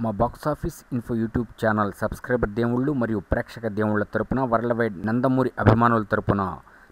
మా box office info YouTube channel subscriber దేవుళ్ళు మరియు ప్రేక్షక దేవుళ్ళ తరపున వరల్డ్ వైడ్ నందమూరి అభిమానుల తరపున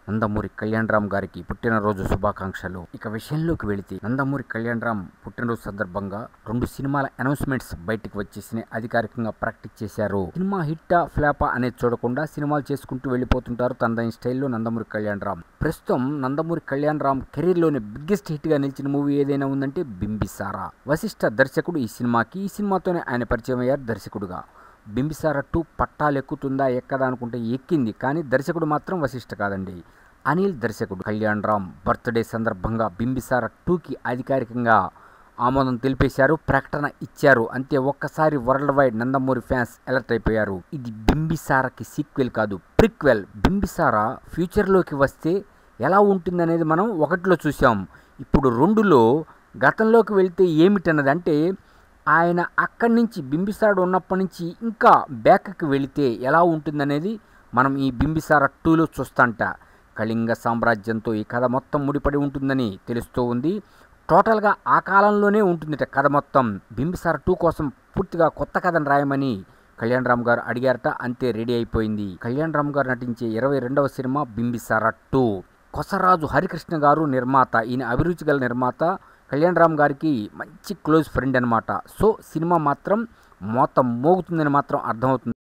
నందమూరి కళ్యాణరామ్ గారికి పుట్టినరోజు శుభాకాంక్షలు. ఇక విషయంలోకి వెళితే నందమూరి కళ్యాణరామ్ పుట్టినరోజు సందర్భంగా 2 సినిమాల అనౌన్స్మెంట్స్ బయటకు వచ్చేసి అధికారికంగా ప్రాక్టీస్ చేశారు. సినిమా హిట్టా ఫ్లాపా అనేది చూడకుండా సినిమాలు చేసుకుంటూ వెళ్ళిపోతుంటారు తనదైన స్టైల్లో నందమూరి కళ్యాణరామ్. ప్రస్తుతం నందమూరి కళ్యాణరామ్ కెరీర్లోని బిగ్గెస్ట్ హిట్గా నిలిచిన మూవీ ఏదైనా ఉందంటే బింబిసారా. వశిష్ఠ దర్శకుడు ఈ సినిమాతోనే ఆయన పరిచయం అయ్యారు దర్శకుడుగా. బింబిసారా 2 పట్టాలెక్కుతుందా ఎక్కదా అనుకుంటే ఎక్కింది, కానీ దర్శకుడు మాత్రం వశిష్ఠ కాదండి, అనిల్ దర్శకుడు. కళ్యాణరామ్ బర్త్డే సందర్భంగా బింబిసారా 2కి అధికారికంగా ఆమోదం తెలిపేశారు, ప్రకటన ఇచ్చారు. అంతే, ఒక్కసారి world wide Nandamuri fans alert అయిపోయారు. ఇది బింబిసారాకి సీక్వెల్ కాదు, ప్రిక్వెల్. బింబిసారా ఫ్యూచర్లోకి వస్తే ఎలా ఉంటుందనేది మనం 1లో చూసాం. ఇప్పుడు 2లో గతంలోకి వెళ్తే ఏమిటన్నది, అంటే ఆయన అక్కడి నుంచి బింబిసారుడు ఉన్నప్పటి నుంచి ఇంకా బ్యాక్కి వెళితే ఎలా ఉంటుందనేది మనం ఈ బింబిసారా 2లో చూస్తాంట. కళింగ సామ్రాజ్యంతో ఈ కథ మొత్తం ముడిపడి ఉంటుందని తెలుస్తూ ఉంది. టోటల్గా ఆ కాలంలోనే ఉంటుందిట కథ మొత్తం. బింబిసారా 2 కోసం పూర్తిగా కొత్త కథను రాయమని కళ్యాణరామ్ గారు అడిగారట. అంతే, రెడీ అయిపోయింది. కళ్యాణరామ్ గారు నటించే 22వ సినిమా బింబిసారా 2. కొసరాజు హరికృష్ణ గారు నిర్మాత. ఈయన అభిరుచి గల నిర్మాత. కళ్యాణరామ్ గారికి మంచి క్లోజ్ ఫ్రెండ్ అనమాట. సో సినిమా మాత్రం మోత మోగుతుందని మాత్రం అర్థమవుతుంది.